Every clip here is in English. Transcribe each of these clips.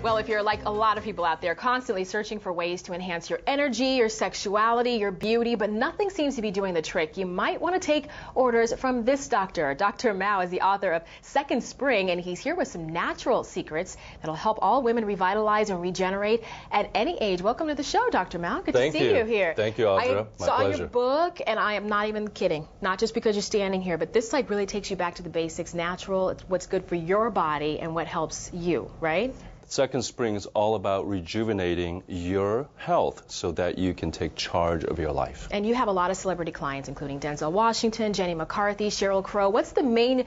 Well, if you're like a lot of people out there, constantly searching for ways to enhance your energy, your sexuality, your beauty, but nothing seems to be doing the trick, you might want to take orders from this doctor. Dr. Mao is the author of Second Spring, and he's here with some natural secrets that'll help all women revitalize and regenerate at any age. Welcome to the show, Dr. Mao. Good to see you here. Thank you, Audra. I saw your book, and I am not even kidding. Not just because you're standing here, but this like really takes you back to the basics, natural. It's what's good for your body and what helps you, right? Second Spring is all about rejuvenating your health so that you can take charge of your life. And you have a lot of celebrity clients, including Denzel Washington, Jenny McCarthy, Sheryl Crow. What's the main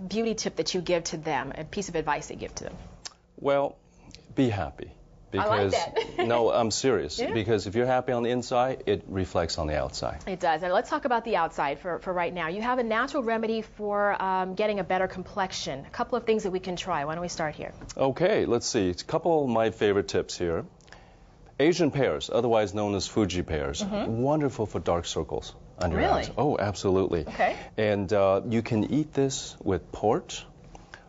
beauty tip that you give to them, a piece of advice that you give to them? Well, be happy. Because, I like that. No, I'm serious. Yeah. Because if you're happy on the inside, it reflects on the outside. It does. And let's talk about the outside for right now. You have a natural remedy for getting a better complexion. A couple of things that we can try. Why don't we start here? Okay, let's see. A couple of my favorite tips here. Asian pears, otherwise known as Fuji pears, wonderful for dark circles under your eyes. Oh, absolutely. Okay. And you can eat this with pork,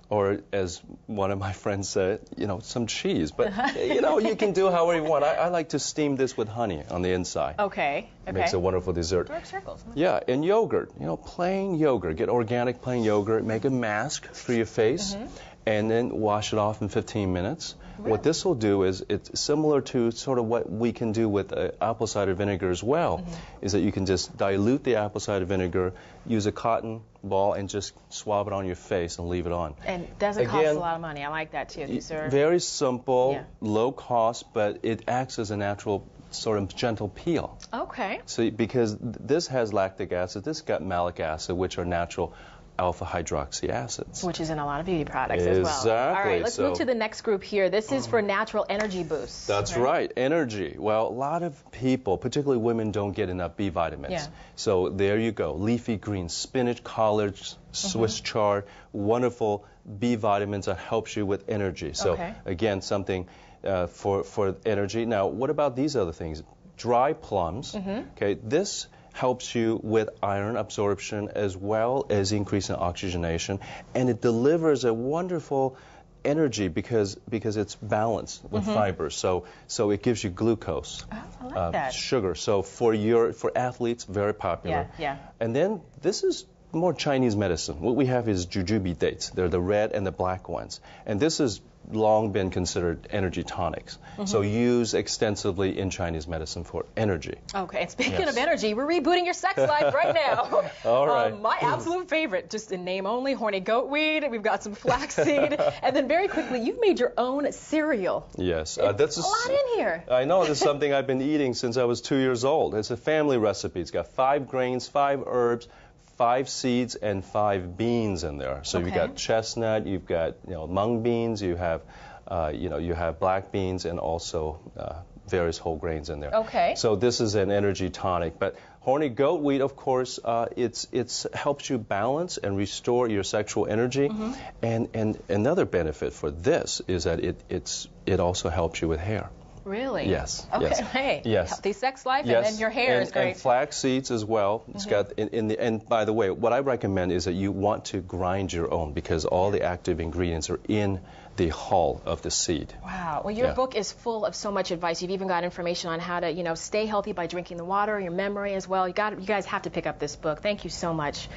or as one of my friends said, some cheese. But, you can do however you want. I like to steam this with honey on the inside. Okay. It makes a wonderful dessert. Dark circles. Yeah, and yogurt. Plain yogurt. Get organic plain yogurt. Make a mask for your face. And then wash it off in 15 minutes. Really? What this will do is it's similar to sort of what we can do with apple cider vinegar as well, is that you can just dilute the apple cider vinegar, use a cotton ball, and just swab it on your face and leave it on. And it doesn't cost a lot of money. I like that too, sir. Very simple, low cost, but it acts as a natural sort of gentle peel. Okay. So because this has lactic acid, this got malic acid, which are natural alpha hydroxy acids. Which is in a lot of beauty products as well. Exactly. All right, let's move to the next group here. This is for natural energy boosts. That's right, energy. Well, a lot of people, particularly women, don't get enough B vitamins. Yeah. So there you go. Leafy greens, spinach, collards, Swiss chard, wonderful B vitamins that helps you with energy. So again, something for energy. Now, what about these other things? Dry plums. Okay, this helps you with iron absorption as well as increasing oxygenation, and it delivers a wonderful energy because it's balanced with fibers. So it gives you glucose, I like that. sugar. So for athletes, very popular. Yeah. And then this is more Chinese medicine. What we have is jujube dates. They're the red and the black ones, and this has long been considered energy tonics. So used extensively in Chinese medicine for energy. Okay, and speaking of energy, we're rebooting your sex life right now. All right. My absolute favorite, just in name only, horny goatweed. We've got some flaxseed. And then very quickly, you've made your own cereal. Yes. That's a lot in here. I know. This is something I've been eating since I was 2 years old. It's a family recipe. It's got 5 grains, 5 herbs, 5 seeds, and 5 beans in there. So you've got chestnut, you've got mung beans, you have you have black beans, and also various whole grains in there. Okay. So this is an energy tonic. But horny goatweed, of course, it's helps you balance and restore your sexual energy. And another benefit for this is that it also helps you with hair. Really? Yes. Okay. Yes. Healthy sex life, and then your hair is great. And flax seeds as well. It's got and by the way, what I recommend is that you want to grind your own, because all the active ingredients are in the hull of the seed. Wow. Well, your book is full of so much advice. You've even got information on how to, stay healthy by drinking the water, your memory as well. You guys have to pick up this book. Thank you so much.